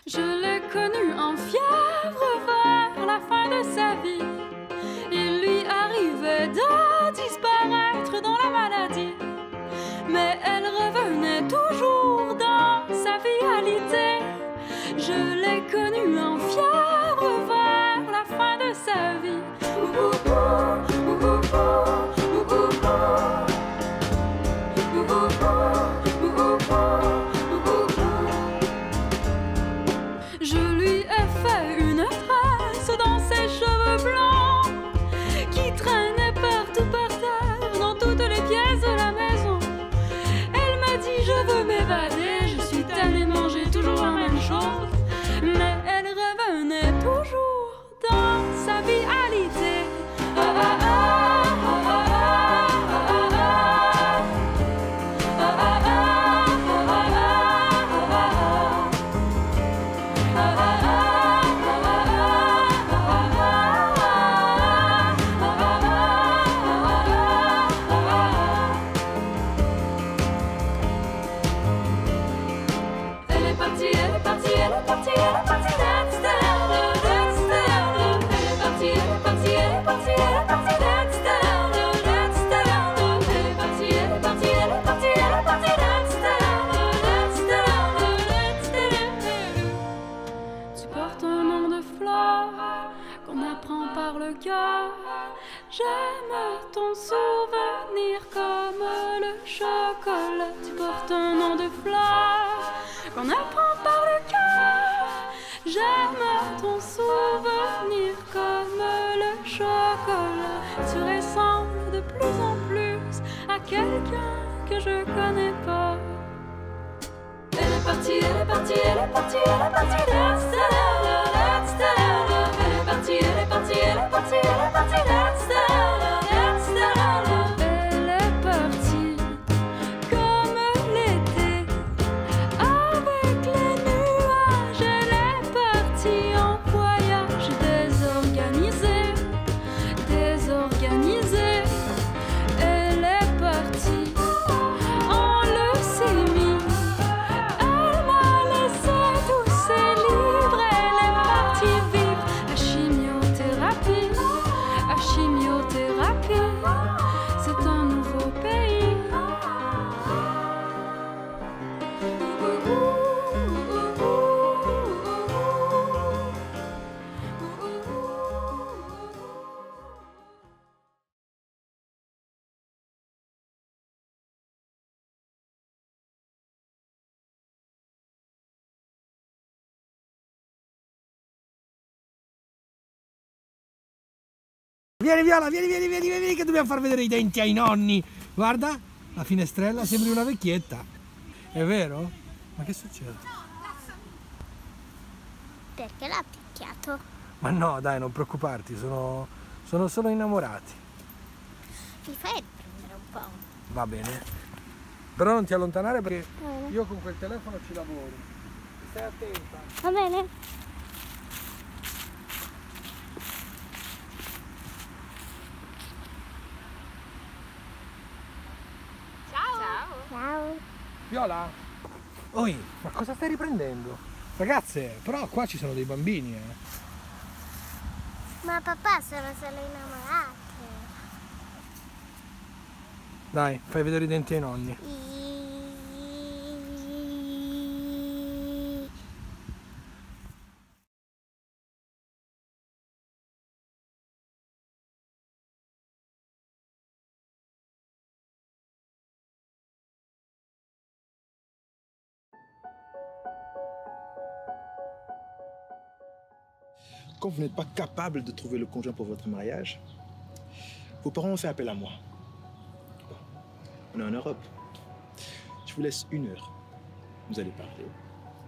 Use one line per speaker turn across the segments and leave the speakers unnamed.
Je l'ai connu en fièvre vers la fin de sa vie. Il lui arrivait de disparaître dans la maladie, mais elle revenait toujours dans sa vitalité. Je l'ai connu en fièvre vers la fin de sa vie. Je lui ai fait une tresse dans ses cheveux blancs qui traînaient partout par terre dans toutes les pièces de la maison. Elle m'a dit je veux m'évader, je suis tannée de manger toujours la même chose. Mais elle revenait toujours dans sa vitalité. J'aime ton souvenir comme le chocolat. Tu portes un nom de fleur qu'on apprend par le cœur. J'aime ton souvenir comme le chocolat. Tu ressembles de plus en plus à quelqu'un que je connais pas. Elle est partie, elle est partie, elle est partie, elle est partie. Elle est partie, elle est partie, elle est partie, elle est partie. Elle est partie comme l'été avec les nuages. Elle est partie en voyage désorganisé, désorganisé. Elle est partie.
Vieni Viola, vieni che dobbiamo far vedere i denti ai nonni. Guarda, la finestrella, sembri una vecchietta. È vero? Ma che succede?
Perché l'ha picchiato?
Ma no, dai, non preoccuparti, sono solo innamorati.
Mi fai riprendere un po'?
Va bene. Però non ti allontanare perché io con quel telefono ci lavoro. Stai attenta.
Va bene? Ciao.
Viola? Oi, ma cosa stai riprendendo? Ragazze, però qua ci sono dei bambini,
Ma papà sono solo innamorate.
Dai, fai vedere i denti ai nonni.
Quand vous n'êtes pas capable de trouver le conjoint pour votre mariage, vos parents ont fait appel à moi. Bon, on est en Europe. Je vous laisse 1 heure. Vous allez parler,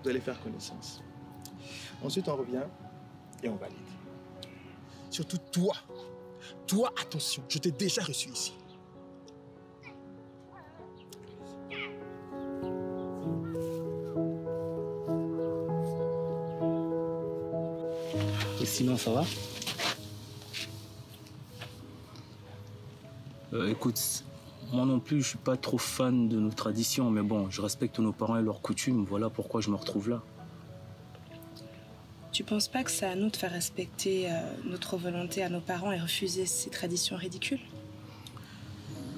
vous allez faire connaissance. Ensuite, on revient et on valide. Surtout toi. Toi, attention, je t'ai déjà reçu ici.
Et sinon, ça va? Écoute, moi non plus, je suis pas trop fan de nos traditions, mais bon, je respecte nos parents et leurs coutumes, voilà pourquoi je me retrouve là.
Tu penses pas que c'est à nous de faire respecter notre volonté à nos parents et refuser ces traditions ridicules?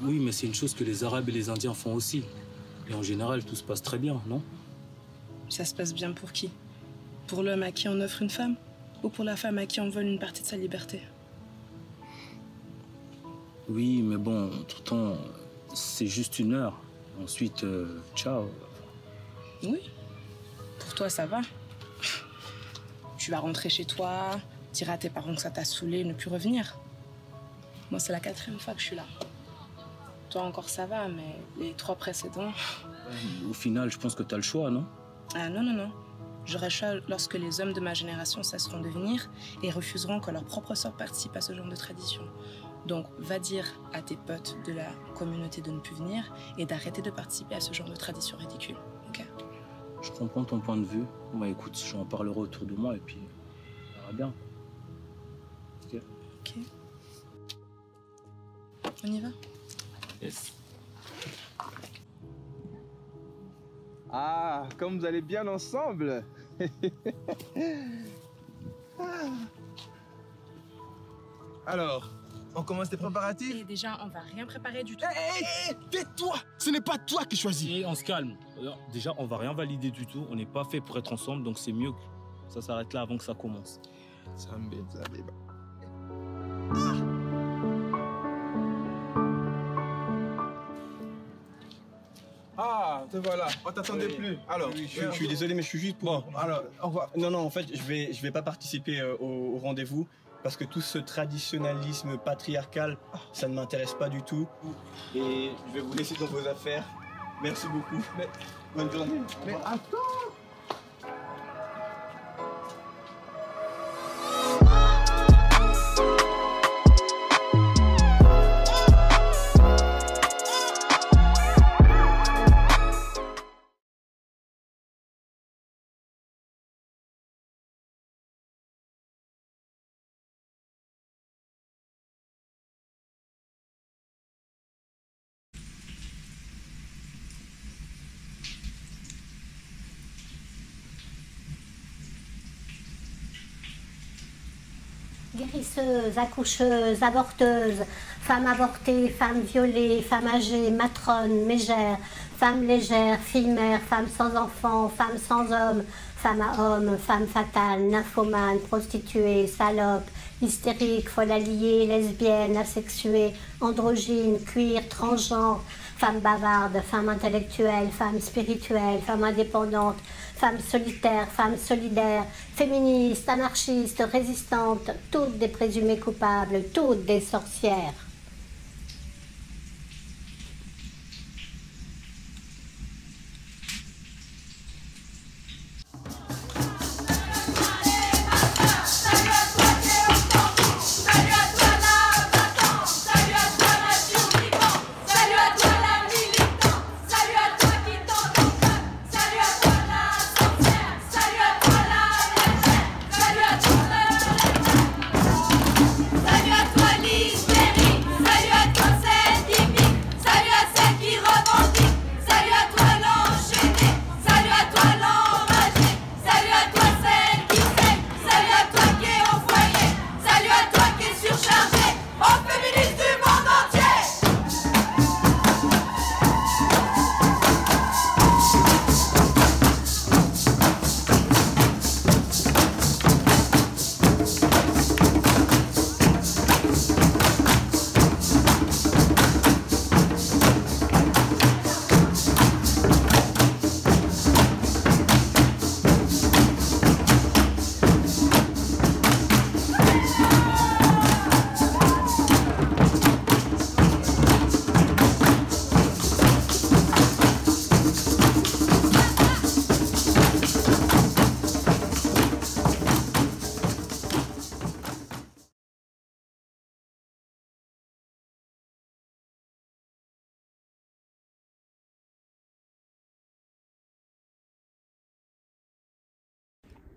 Oui, mais c'est une chose que les Arabes et les Indiens font aussi. Et en général, tout se passe très bien, non?
Ça se passe bien pour qui? Pour l'homme à qui on offre une femme? Ou pour la femme à qui on vole une partie de sa liberté?
Oui, mais bon, entre-temps, c'est juste 1 heure. Ensuite, ciao.
Oui. Pour toi, ça va. Tu vas rentrer chez toi, dire à tes parents que ça t'a saoulé et ne plus revenir. Moi, c'est la 4e fois que je suis là. Toi encore, ça va, mais les 3 précédents...
Au final, je pense que t'as le choix, non?
Ah non, non, non. J'aurai le choix lorsque les hommes de ma génération cesseront de venir et refuseront que leur propre sœur participe à ce genre de tradition. Donc, va dire à tes potes de la communauté de ne plus venir et d'arrêter de participer à ce genre de tradition ridicule, ok?
Je comprends ton point de vue. Bah écoute, j'en parlerai autour de moi et puis on verra bien. Ok?
Ok. On y va?
Yes.
Ah, comme vous allez bien ensemble. Alors, on commence les préparatifs?
Et déjà, on va rien préparer du tout.
Hé, tais-toi! Ce n'est pas toi qui choisis.
Et on se calme. Déjà, on va rien valider du tout. On n'est pas fait pour être ensemble, donc c'est mieux que ça s'arrête là avant que ça commence.
Ah, te voilà. On t'attendait plus. Alors,
oui, je suis désolé, mais je suis juste pour...
Bon, alors, au revoir.
Non, en fait, je vais pas participer au rendez-vous parce que tout ce traditionnalisme patriarcal, ça ne m'intéresse pas du tout. Et je vais vous laisser dans vos affaires. Merci beaucoup. Bonne journée.
Mais attends!
Guérisseuses, accoucheuses, avorteuses, femmes avortées, femmes violées, femmes âgées, matrones, mégères, femmes légères, filles mères, femmes sans enfants, femmes sans hommes, femmes à hommes, femmes fatales, nymphomanes, prostituées, salopes, hystériques, folles alliées, lesbiennes, asexuées, androgynes, queer, transgenres, Femme bavarde, femme intellectuelle, femme spirituelle, femme indépendante, femme solitaire, femme solidaire, féministe, anarchiste, résistante, toutes des présumées coupables, toutes des sorcières.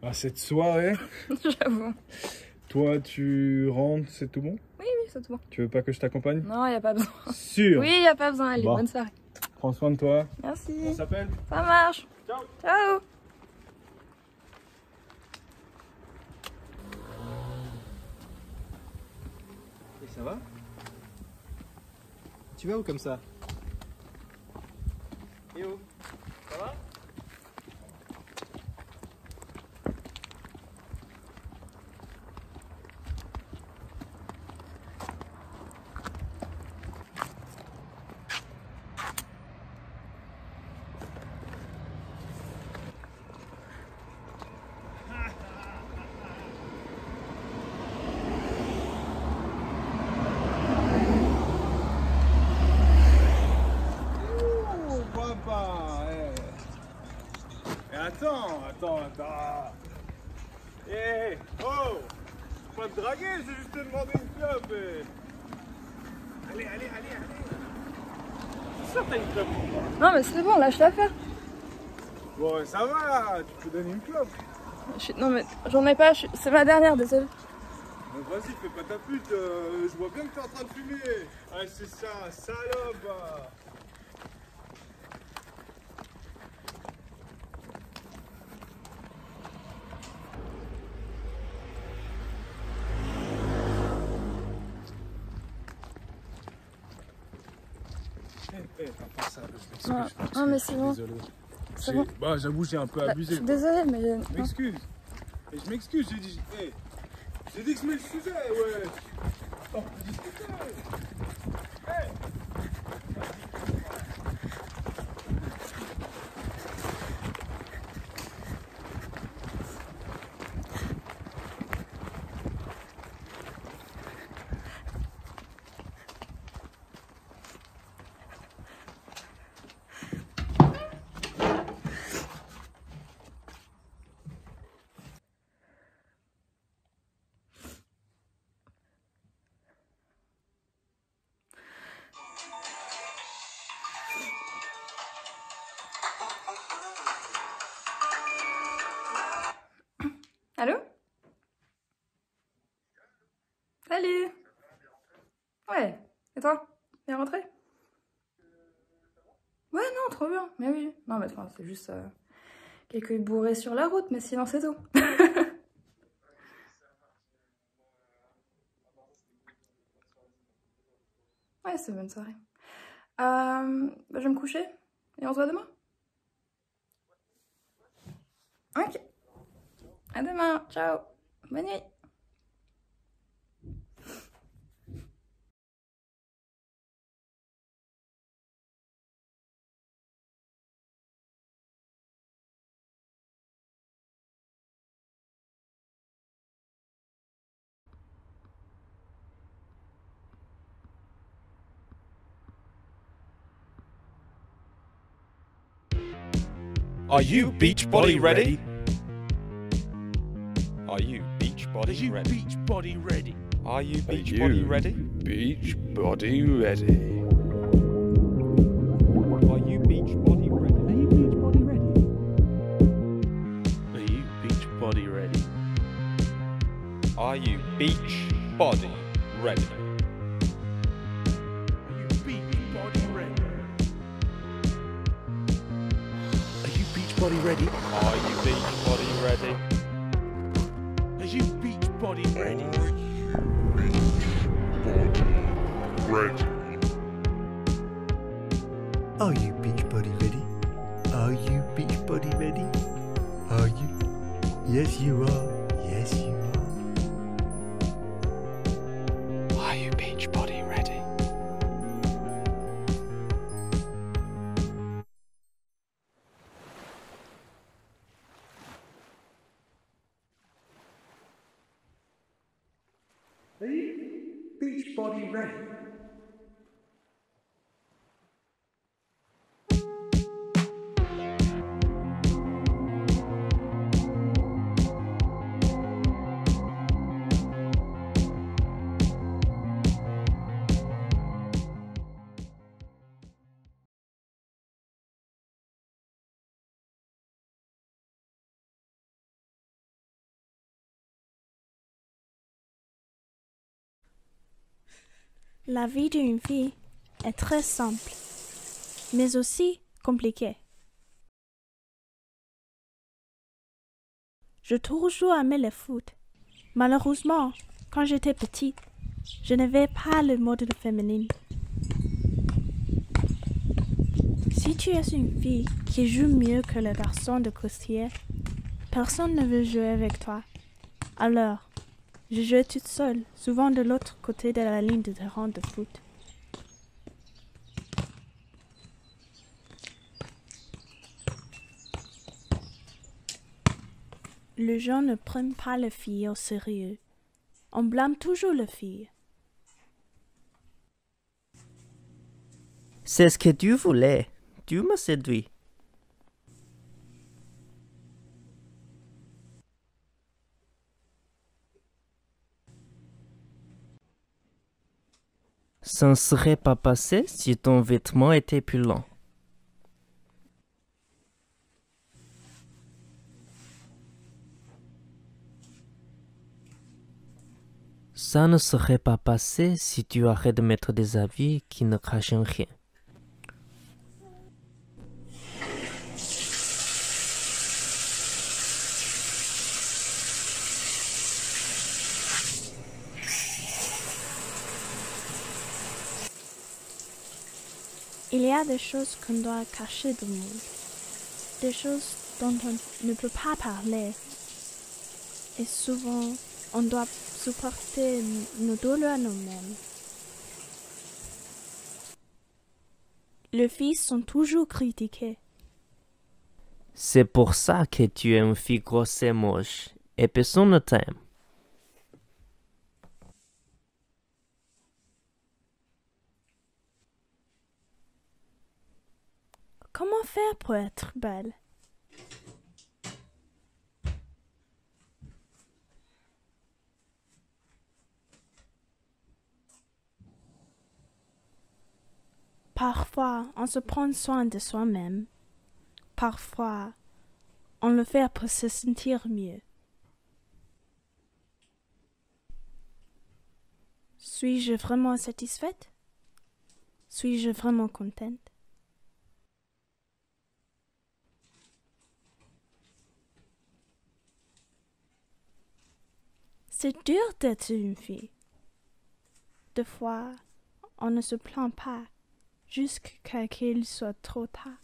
À cette soirée,
J'avoue.
toi tu rentres, c'est tout bon?
Oui, oui, c'est tout bon.
Tu veux pas que je t'accompagne?
Non, il n'y a pas besoin.
Sûr?
Oui, il n'y a pas besoin. Allez,
Bon.
bonne soirée.
Prends soin de toi.
Merci.
On s'appelle?
Ça marche.
Ciao.
Ciao.
Et ça va? Tu vas où comme ça? Et où? Ça va?
Attends. Eh, oh! Pas te draguer, j'ai juste te demandé une clope. Allez. C'est sûr que t'as une clope pour moi.
Non, mais c'est bon, lâche l'affaire.
Bon, ça va, tu peux donner une clope.
Non, mais j'en ai pas, c'est ma dernière, désolé.
Donc vas-y, fais pas ta pute, je vois bien que t'es en train de fumer. Ah, c'est ça, salope. T'entends ça, je m'excuse.
Non, mais c'est bon.
Désolé.
C'est bon.
Bah, j'avoue, j'ai un peu
Je
abusé.
suis désolée, mais.
Je m'excuse. Et je m'excuse, j'ai dit. Hey, j'ai dit que je m'excusais, ouais. On peut discuter. Hey.
Allô? Salut! Ouais, et toi? Bien rentré? Ouais, non, trop bien, mais oui. Non, mais enfin, c'est juste quelques bourrés sur la route, mais sinon c'est tout. Ouais, c'est une bonne soirée. Bah, je vais me coucher et on se voit demain? Ok. À demain, ciao. Bonne nuit.
Are you beach body ready? Are you beach body ready?
Beach body ready?
Are you beach body ready?
Beach body ready?
Are you beach body ready?
Are you beach body ready? Are you beach body ready?
Are you beach body ready?
Are you beach body ready?
Are you beach body ready?
Are you beach body ready?
Are you beach body ready? Are you beach body ready? Are you? Yes, you are. Yes, you are.
Are you beach body ready?
Are you beach body ready?
La vie d'une fille est très simple, mais aussi compliquée. J'ai toujours aimé le foot. Malheureusement, quand j'étais petite, je n'avais pas le modèle féminin. Si tu es une fille qui joue mieux que le garçon de coursier, personne ne veut jouer avec toi. Alors, je joue toute seule, souvent de l'autre côté de la ligne de terrain de foot. Les gens ne prennent pas les filles au sérieux. On blâme toujours les filles.
C'est ce que tu voulais. Tu m'as séduit. Ça ne serait pas passé si ton vêtement était plus long. Ça ne serait pas passé si tu arrêtes de mettre des habits qui ne cachent rien.
Il y a des choses qu'on doit cacher du monde, des choses dont on ne peut pas parler. Et souvent, on doit supporter nos douleurs nous-mêmes. Les filles sont toujours critiquées.
C'est pour ça que tu es une fille grosse et moche, et personne ne t'aime.
Comment faire pour être belle? Parfois, on se prend soin de soi-même. Parfois, on le fait pour se sentir mieux. Suis-je vraiment satisfaite? Suis-je vraiment contente? C'est dur d'être une fille. Des fois, on ne se plaint pas jusqu'à qu'il soit trop tard.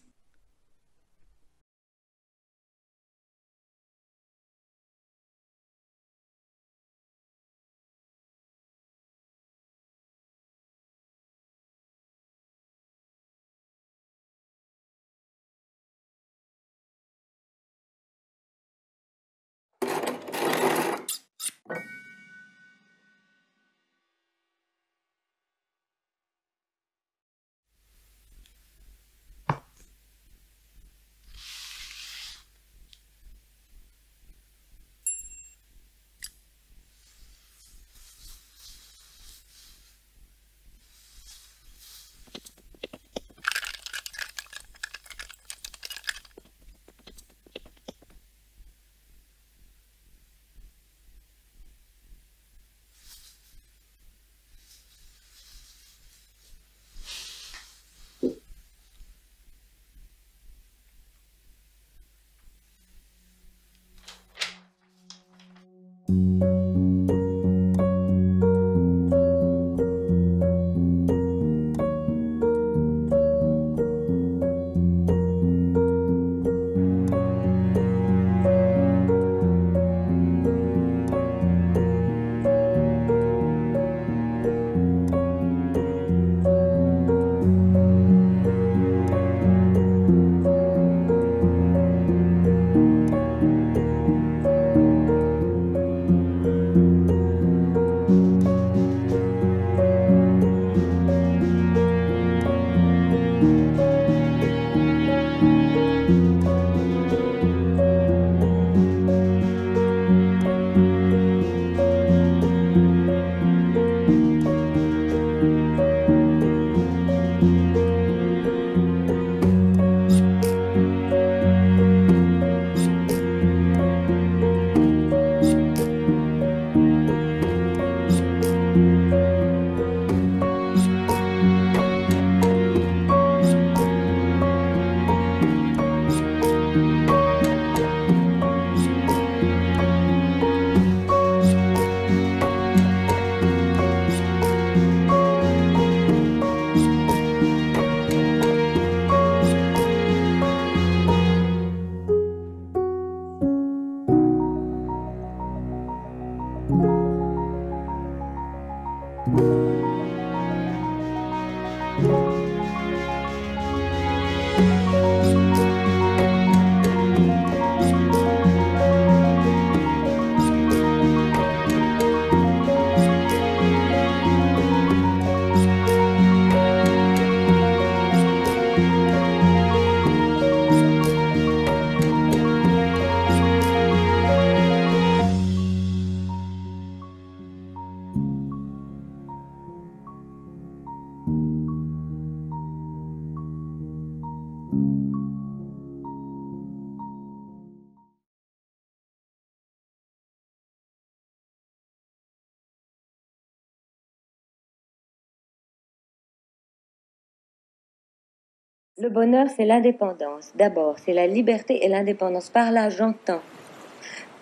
Le bonheur, c'est l'indépendance. D'abord, c'est la liberté et l'indépendance. Par là, j'entends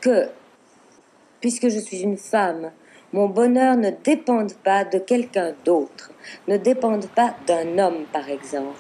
que, puisque je suis une femme, mon bonheur ne dépend pas de quelqu'un d'autre, ne dépend pas d'un homme, par exemple.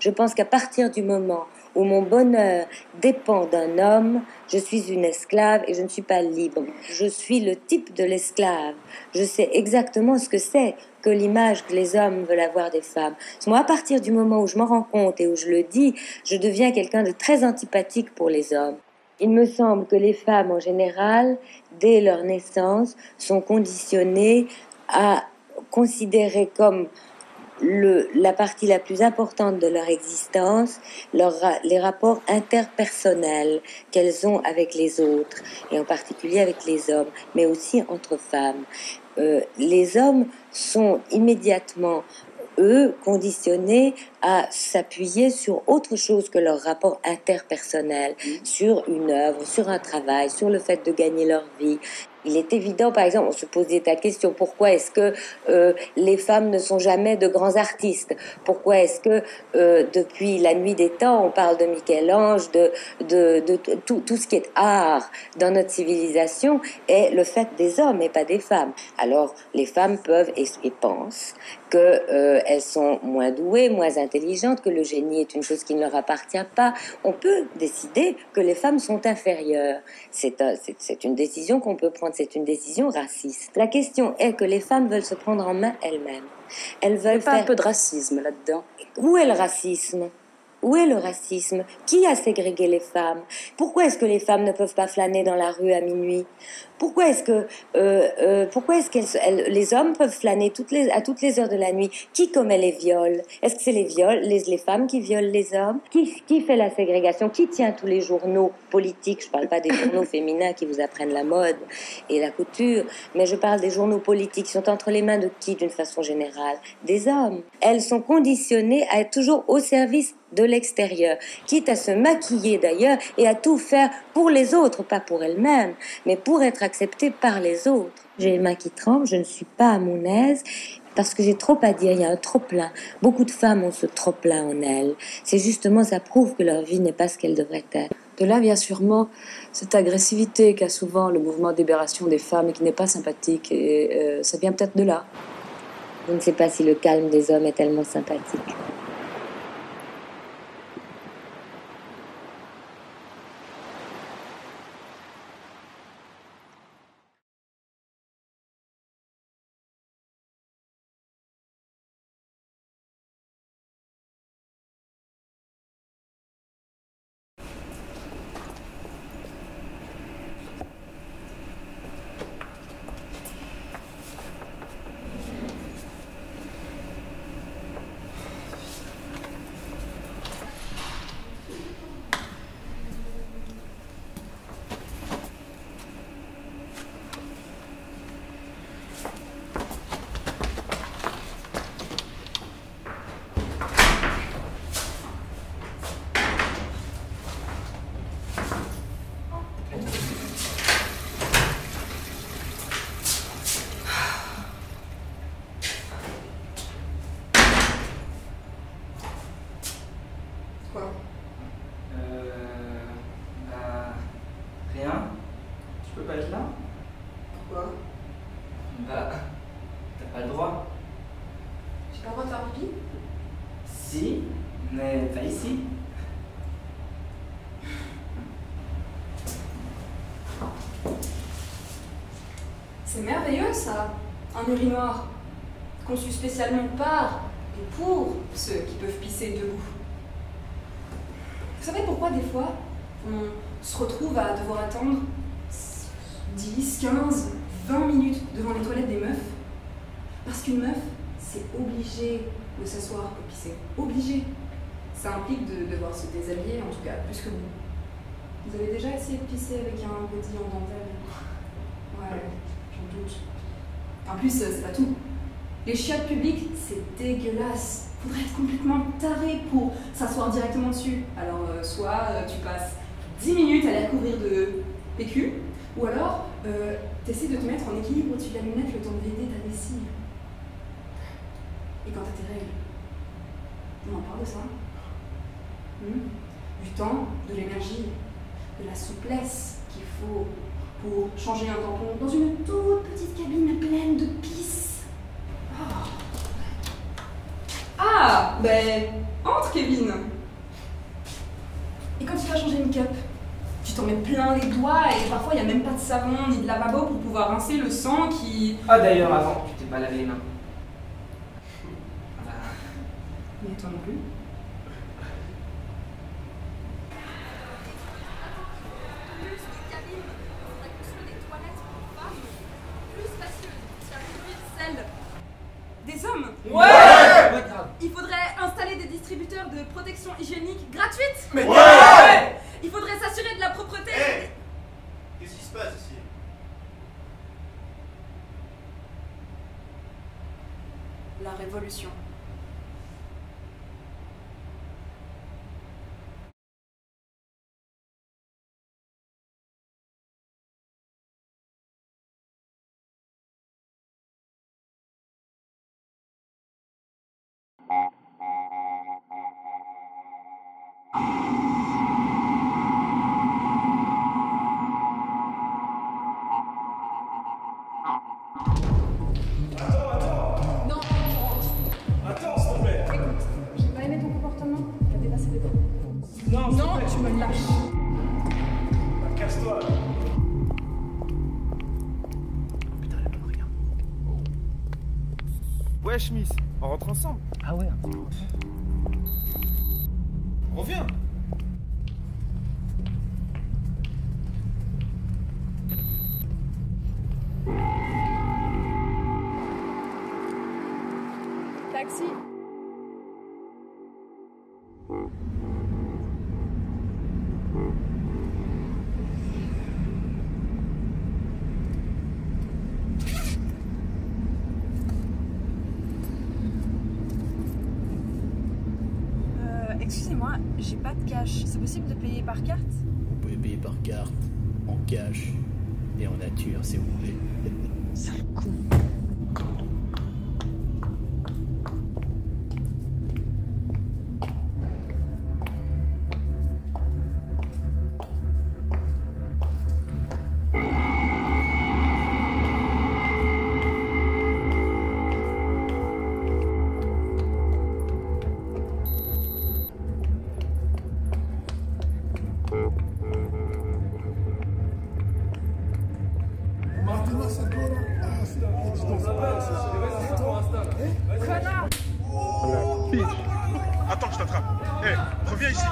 Je pense qu'à partir du moment où mon bonheur dépend d'un homme, je suis une esclave et je ne suis pas libre. Je suis le type de l'esclave. Je sais exactement ce que c'est que l'image que les hommes veulent avoir des femmes. Moi, à partir du moment où je m'en rends compte et où je le dis, je deviens quelqu'un de très antipathique pour les hommes. Il me semble que les femmes, en général, dès leur naissance, sont conditionnées à considérer comme la partie la plus importante de leur existence, les rapports interpersonnels qu'elles ont avec les autres, et en particulier avec les hommes, mais aussi entre femmes. Les hommes sont immédiatement, eux, conditionnés à s'appuyer sur autre chose que leur rapport interpersonnel, sur une œuvre, sur un travail, sur le fait de gagner leur vie. Il est évident, par exemple, on se posait la question, pourquoi est-ce que les femmes ne sont jamais de grands artistes? Pourquoi est-ce que depuis la nuit des temps, on parle de Michel-Ange, de tout ce qui est art dans notre civilisation est le fait des hommes et pas des femmes. Alors, les femmes peuvent et pensent qu'elles sont moins douées, moins intelligentes, que le génie est une chose qui ne leur appartient pas. On peut décider que les femmes sont inférieures. C'est une décision qu'on peut prendre. C'est une décision raciste. La question est que les femmes veulent se prendre en main elles-mêmes. Elles veulent faire...
un peu de racisme là-dedans.
Où est le racisme ? Où est le racisme? Qui a ségrégué les femmes? Pourquoi est-ce que les femmes ne peuvent pas flâner dans la rue à minuit? Pourquoi est-ce que les hommes peuvent flâner à toutes les heures de la nuit? Qui commet les viols? Est-ce que c'est les femmes qui violent les hommes? Qui fait la ségrégation? Qui tient tous les journaux politiques? Je ne parle pas des journaux féminins qui vous apprennent la mode et la couture, mais je parle des journaux politiques qui sont entre les mains de qui, d'une façon générale? Des hommes. Elles sont conditionnées à être toujours au service de l'extérieur, quitte à se maquiller d'ailleurs et à tout faire pour les autres, pas pour elles-mêmes, mais pour être acceptée par les autres. J'ai les mains qui tremblent, je ne suis pas à mon aise parce que j'ai trop à dire, il y a un trop-plein. Beaucoup de femmes ont ce trop-plein en elles. C'est justement, ça prouve que leur vie n'est pas ce qu'elle devrait être.
De là vient sûrement cette agressivité qu'a souvent le mouvement de libération des femmes et qui n'est pas sympathique, et ça vient peut-être de là.
Je ne sais pas si le calme des hommes est tellement sympathique.
Rien. Tu peux pas être là?
Pourquoi?
Bah, t'as pas le droit.
J'ai pas le droit de faire pipi?
Si, mais pas ici.
C'est merveilleux ça, un urinoir, conçu spécialement par et pour ceux qui peuvent pisser debout. Vous savez pourquoi des fois on se retrouve à devoir attendre 10, 15, 20 minutes devant les toilettes des meufs? Parce qu'une meuf, c'est obligé de s'asseoir pour pisser. Obligé. Ça implique de devoir se déshabiller, en tout cas, plus que vous. Vous avez déjà essayé de pisser avec un body en dentelle? Ouais, j'en doute. En plus, c'est pas tout. Les chiottes publiques, c'est dégueulasse. Faudrait être complètement taré pour s'asseoir directement dessus. Alors, soit tu passes 10 minutes à les recouvrir de PQ, ou alors t'essaies de te mettre en équilibre au-dessus de la lunette le temps de vider ta vessie. Et quand t'as tes règles, on en parle de ça? Du temps, de l'énergie, de la souplesse qu'il faut pour changer un tampon dans une toute petite cabine pleine de pisse. Ah, ben, entre Kevin. Et quand tu vas changer une cup, tu t'en mets plein les doigts et parfois il n'y a même pas de savon ni de lavabo pour pouvoir rincer le sang qui...
Ah d'ailleurs, avant, tu t'es pas lavé les mains.
Mais toi non plus. Des hommes?
Ouais!
Il faudrait installer des distributeurs de protection hygiénique gratuite?
Mais ouais!
Il faudrait s'assurer de la propreté.
Hey! Qu'est-ce qui se passe ici?
La révolution.
Non, tu me lâches. Bah, casse-toi.
Putain, elle a rien.
Ouais, Schmiss, on rentre ensemble.
Ah ouais.
Reviens.
Taxi.
Excusez-moi, j'ai pas de cash. C'est possible de payer par carte?
Vous pouvez payer par carte, en cash et en nature si vous voulez.
Sale con.
Attends, je t'attrape. Hé, reviens ici.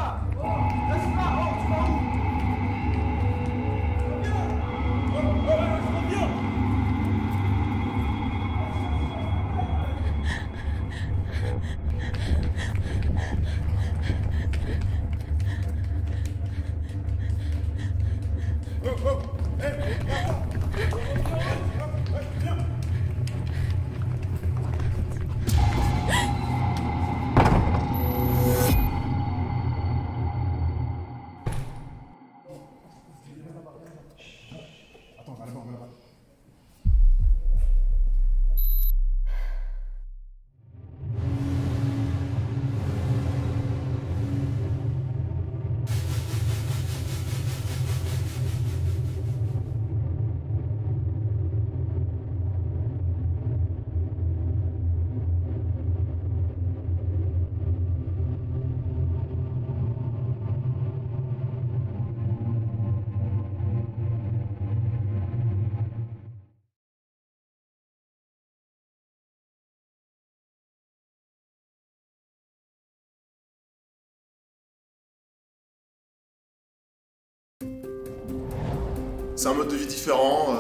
C'est un mode de vie différent,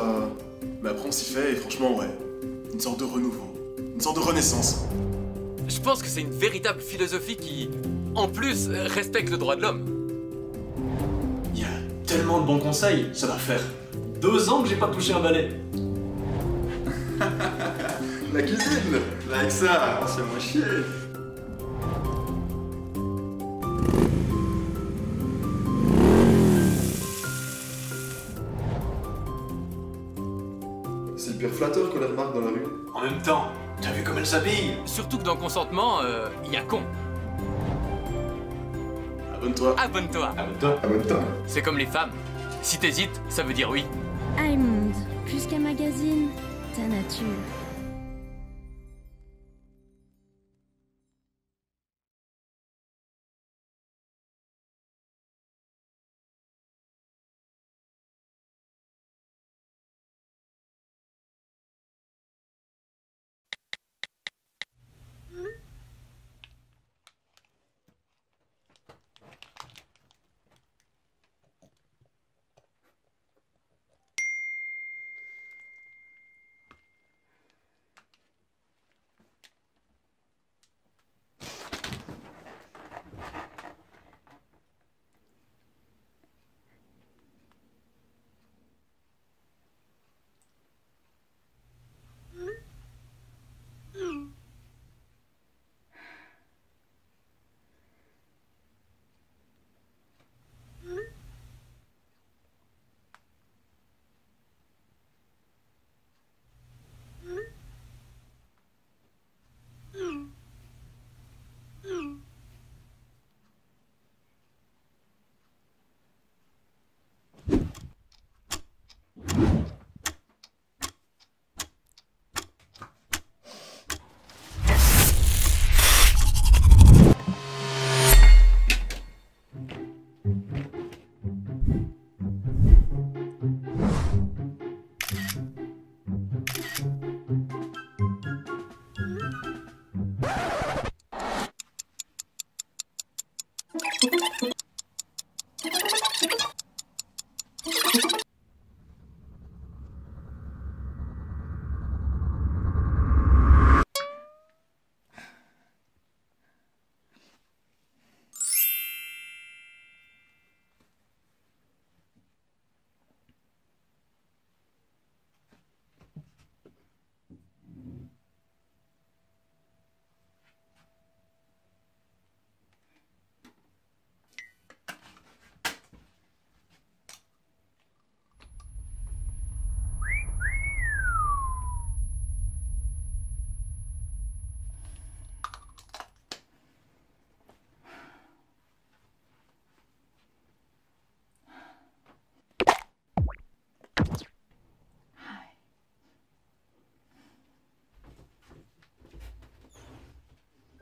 mais après on s'y fait et franchement, ouais. Une sorte de renouveau, une sorte de renaissance.
Je pense que c'est une véritable philosophie qui, en plus, respecte le droit de l'homme.
Il y a tellement de bons conseils, ça va faire 2 ans que j'ai pas touché un balai.
La cuisine, là avec ça, c'est moins chier. C'est hyper flatteur qu'on la remarque dans la rue.
En même temps, t'as vu comme elle s'habille?
Surtout que dans consentement, il y a con.
Abonne-toi.
Abonne-toi.
Abonne-toi.
Abonne-toi.
C'est comme les femmes. Si t'hésites, ça veut dire oui.
iMonde, plus qu'un magazine, ta nature.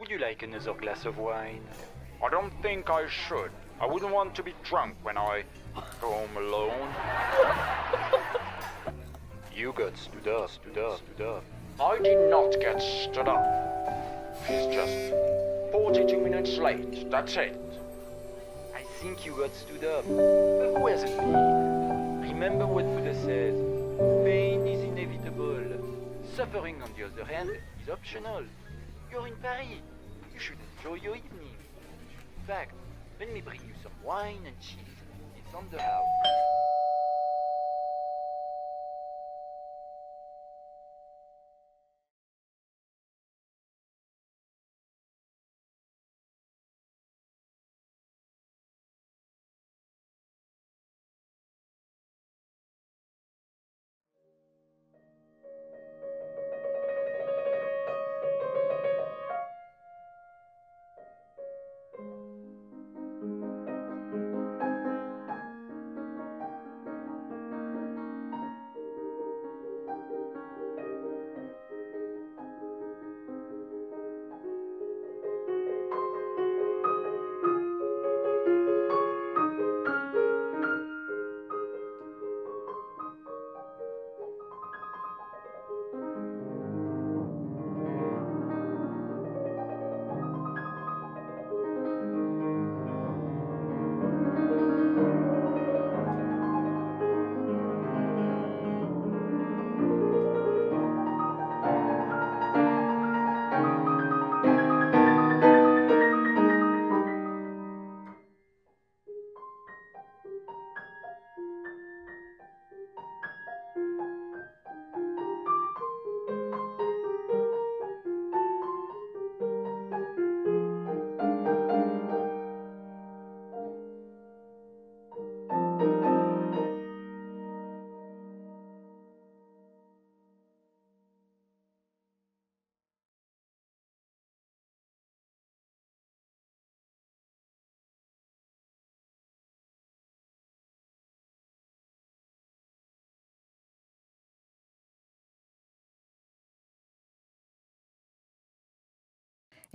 Would you like another glass of wine? I don't think I should. I wouldn't want to be drunk when I go home alone. You got stood up, stood up, stood up. I did not get stood up. She's just 42 minutes late, that's it. I think you got stood up. But where's the fee? Remember what Buddha says. Pain is inevitable. Suffering, on the other hand, is optional. You're in Paris. You should enjoy your evening. In fact, let me bring you some wine and cheese. It's on the house.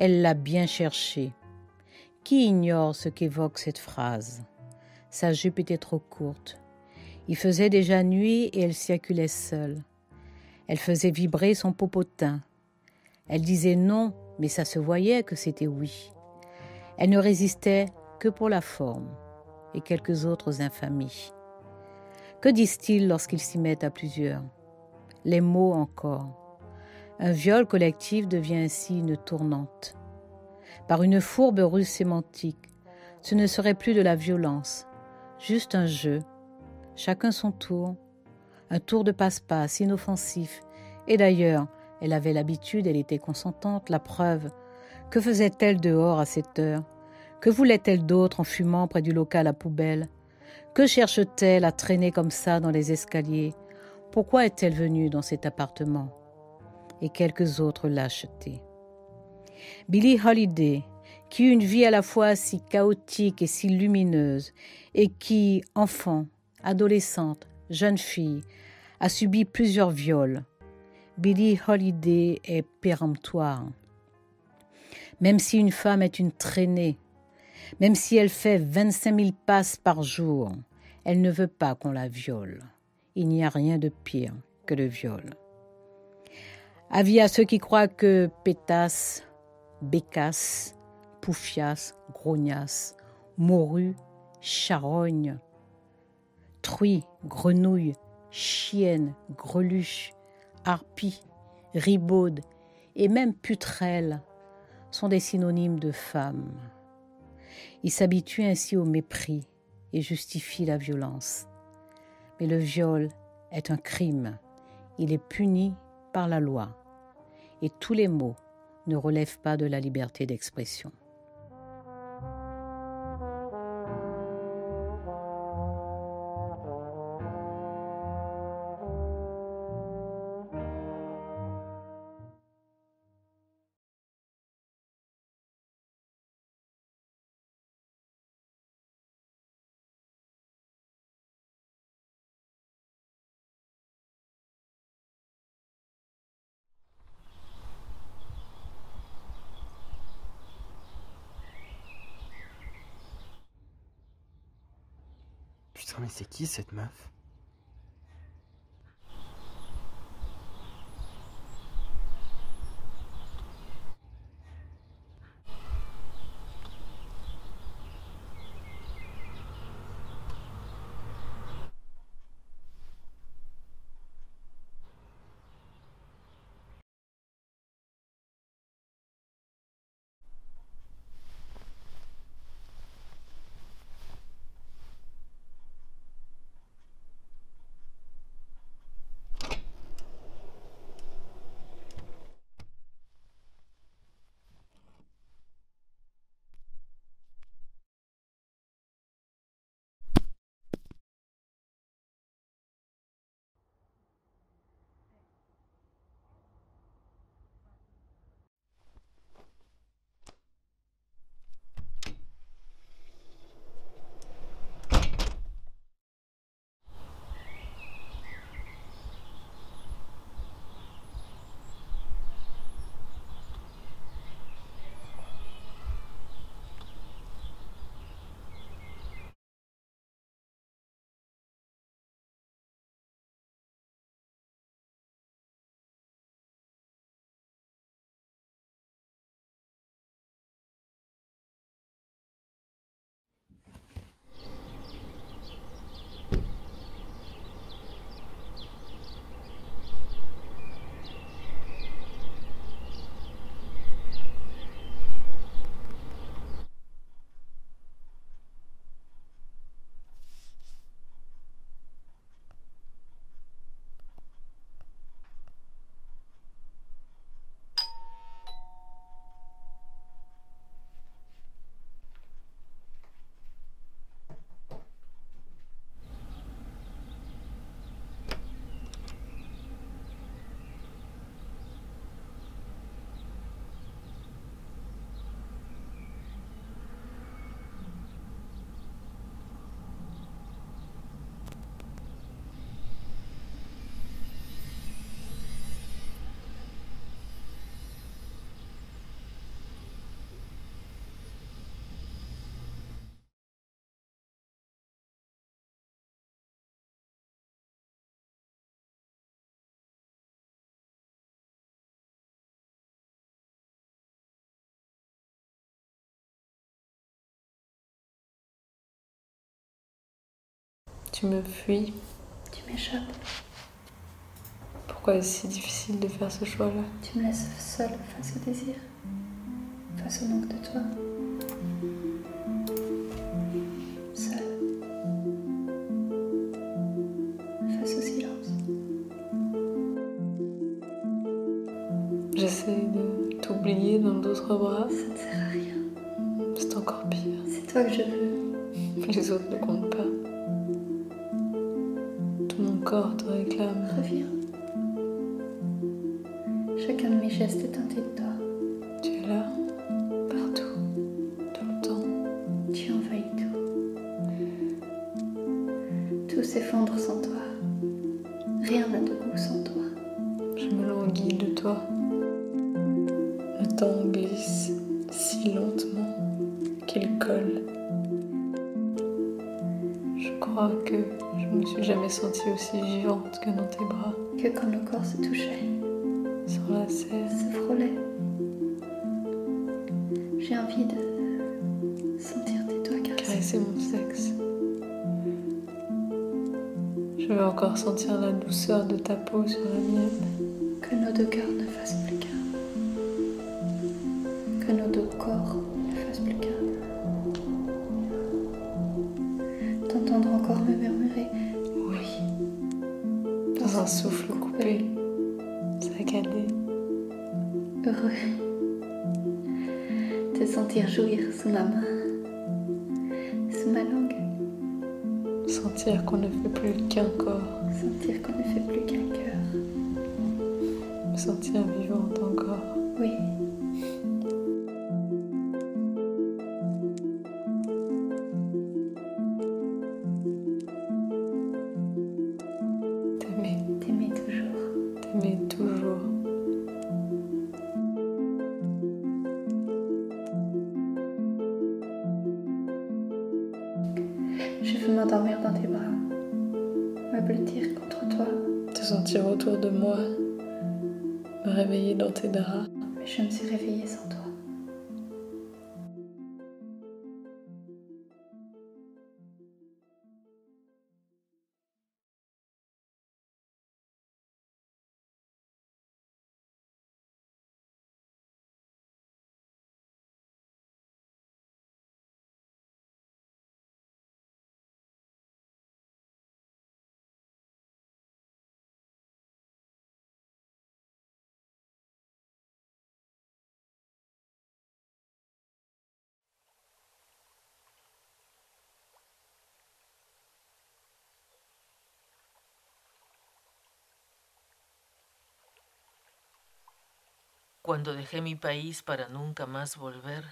Elle l'a bien cherché. Qui ignore ce qu'évoque cette phrase? Sa jupe était trop courte. Il faisait déjà nuit et elle circulait seule. Elle faisait vibrer son popotin. Elle disait non, mais ça se voyait que c'était oui. Elle ne résistait que pour la forme et quelques autres infamies. Que disent-ils lorsqu'ils s'y mettent à plusieurs? Les mots encore. Un viol collectif devient ainsi une tournante. Par une fourbe ruse sémantique, ce ne serait plus de la violence, juste un jeu, chacun son tour, un tour de passe-passe inoffensif. Et d'ailleurs, elle avait l'habitude, elle était consentante, la preuve. Que faisait-elle dehors à cette heure? Que voulait-elle d'autre en fumant près du local à poubelle? Que cherche-t-elle à traîner comme ça dans les escaliers? Pourquoi est-elle venue dans cet appartement? Et quelques autres lâchetés. Billie Holiday, qui eut une vie à la fois si chaotique et si lumineuse, et qui, enfant, adolescente, jeune fille, a subi plusieurs viols. Billie Holiday est péremptoire. Même si une femme est une traînée, même si elle fait 25 000 passes par jour, elle ne veut pas qu'on la viole. Il n'y a rien de pire que le viol. Avis à ceux qui croient que pétasse, bécasse, poufiasse, grognasse, morue, charogne, truie, grenouille, chienne, greluche, harpie, ribaude et même putrelle sont des synonymes de femme. Ils s'habituent ainsi au mépris et justifient la violence. Mais le viol est un crime. Il est puni par la loi. Et tous les mots ne relèvent pas de la liberté d'expression.
Putain, mais c'est qui cette meuf?
Tu me fuis.
Tu m'échappes.
Pourquoi est-ce si difficile de faire ce choix-là?
Tu me laisses seule face au désir, face au manque de toi. Seule. Face au silence.
J'essaie de t'oublier dans d'autres bras.
Ça ne sert à rien.
C'est encore pire.
C'est toi que je veux.
Les autres ne comptent pas. Tout mon corps te réclame.
Reviens. Chacun de mes gestes est teinté de toi.
Tu es là, partout, tout le temps.
Tu envahis tout. Tout s'effondre sans toi. Rien n'a de goût sans toi.
Je me languis de toi. Le temps glisse si lentement qu'il colle. Je crois que je ne me suis jamais sentie aussi vivante que dans tes bras.
Que quand nos corps se touchaient,
s'enlaçaient,
se frôlaient. J'ai envie de sentir tes doigts
caresser mon sexe. Je veux encore sentir la douceur de ta peau sur la mienne.
Que nos deux cœurs ne fassent plus qu'un. Que nos deux corps ne fassent plus qu'un. T'entendre encore me murmurer oui.
Dans un souffle coupé, saccadé.
Heureux. Te sentir jouir sous ma main, sous ma langue.
Sentir qu'on ne fait plus qu'un corps.
Sentir qu'on ne fait plus qu'un cœur.
Me sentir vivante encore.
Oui.
T'aimer.
T'aimer toujours.
T'aimer toujours.
Je veux m'endormir dans tes bras, m'abloutir contre toi.
Te sentir autour de moi, me réveiller dans tes draps.
Mais je me suis réveillée sans toi.
Cuando dejé mi país para nunca más volver,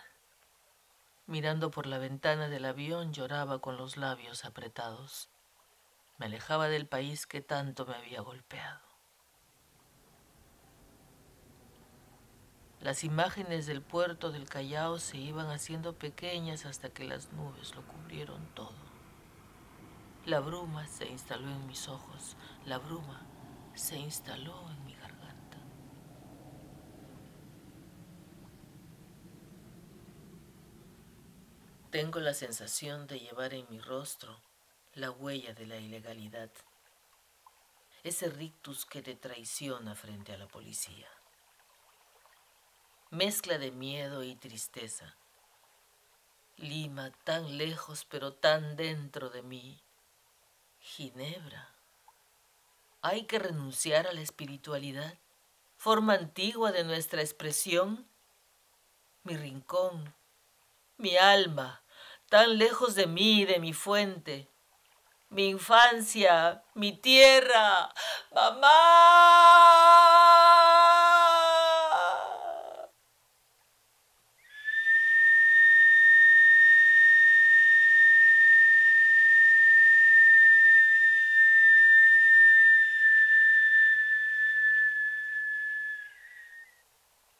mirando por la ventana del avión lloraba con los labios apretados. Me alejaba del país que tanto me había golpeado. Las imágenes del puerto del Callao se iban haciendo pequeñas hasta que las nubes lo cubrieron todo. La bruma se instaló en mis ojos, la bruma se instaló en mi garganta. Tengo la sensación de llevar en mi rostro la huella de la ilegalidad, ese rictus que te traiciona frente a la policía. Mezcla de miedo y tristeza. Lima, tan lejos pero tan dentro de mí. Ginebra. ¿Hay que renunciar a la espiritualidad? Forma antigua de nuestra expresión. Mi rincón, mi alma, tan lejos de mí y de mi fuente. Mi infancia, mi tierra, mamá.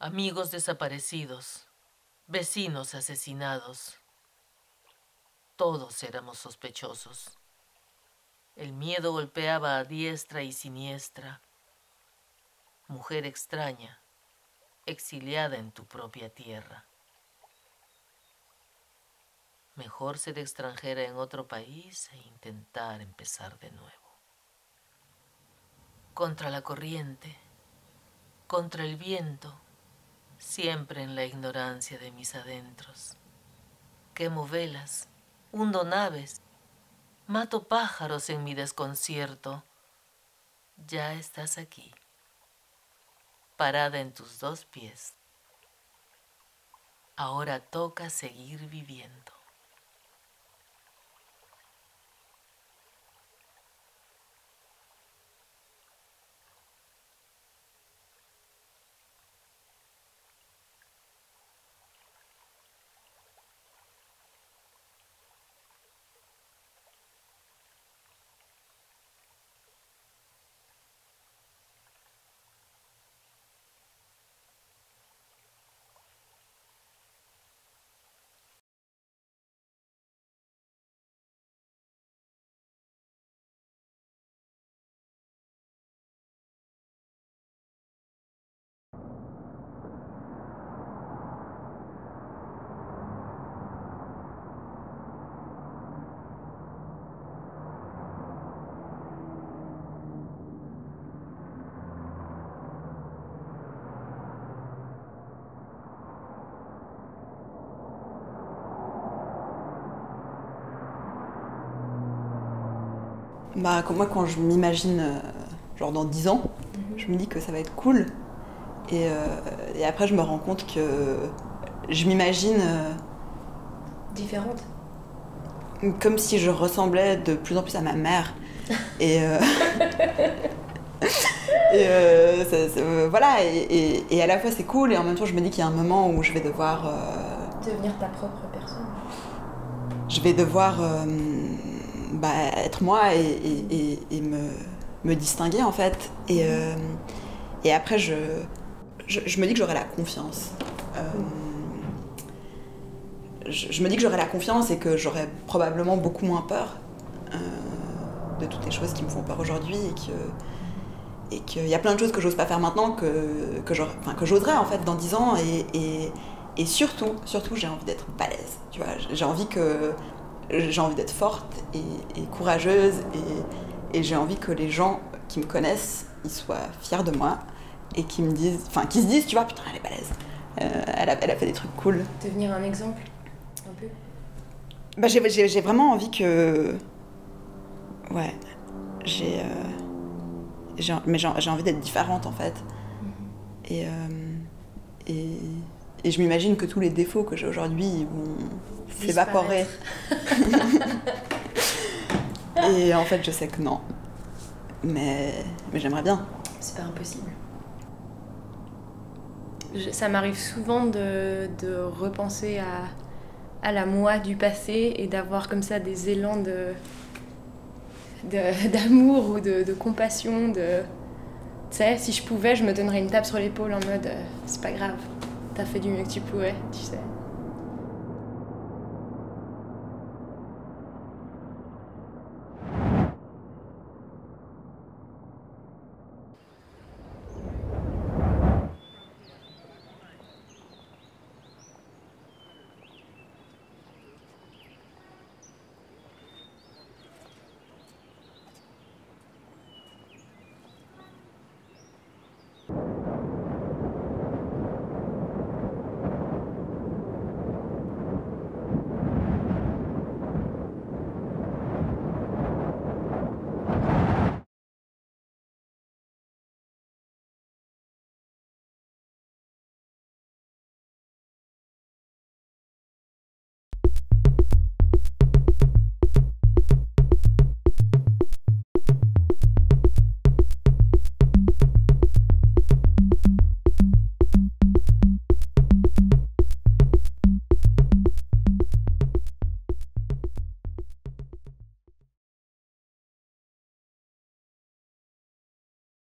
Amigos desaparecidos, vecinos asesinados. Todos éramos sospechosos. El miedo golpeaba a diestra y siniestra. Mujer extraña, exiliada en tu propia tierra.
Mejor ser extranjera en otro país e intentar empezar de nuevo. Contra la corriente, contra el viento, siempre en la ignorancia de mis adentros. Quemo velas, hundo naves, mato pájaros en mi desconcierto. Ya estás aquí, parada en tus 2 pies. Ahora toca seguir viviendo.
Bah, moi, quand je m'imagine, genre dans 10 ans, je me dis que ça va être cool. Et après, je me rends compte que je m'imagine...
différente.
Comme si je ressemblais de plus en plus à ma mère. Et... voilà, et à la fois c'est cool, et en même temps je me dis qu'il y a un moment où je vais devoir...
devenir ta propre personne.
Je vais devoir être moi et me distinguer en fait. Et après je me dis que j'aurai la confiance. Je me dis que j'aurai la confiance et que j'aurai probablement beaucoup moins peur de toutes les choses qui me font peur aujourd'hui, et qu'il y a plein de choses que j'ose pas faire maintenant que j'oserais en fait dans 10 ans, et surtout j'ai envie d'être balèze, tu vois, j'ai envie d'être forte et courageuse, et j'ai envie que les gens qui me connaissent, ils soient fiers de moi et qu'ils se disent, tu vois, putain, elle est balèze, elle a fait des trucs cool.
Devenir un exemple, un peu.
Bah, j'ai vraiment envie que... Ouais, mais j'ai envie d'être différente en fait. Et je m'imagine que tous les défauts que j'ai aujourd'hui vont s'évaporer. Et en fait, je sais que non. Mais j'aimerais bien.
C'est pas impossible. Ça m'arrive souvent de repenser à la moi du passé et d'avoir comme ça des élans d'amour ou de compassion. Tu sais, si je pouvais, je me donnerais une tape sur l'épaule en mode c'est pas grave, t'as fait du mieux que tu pouvais, tu sais.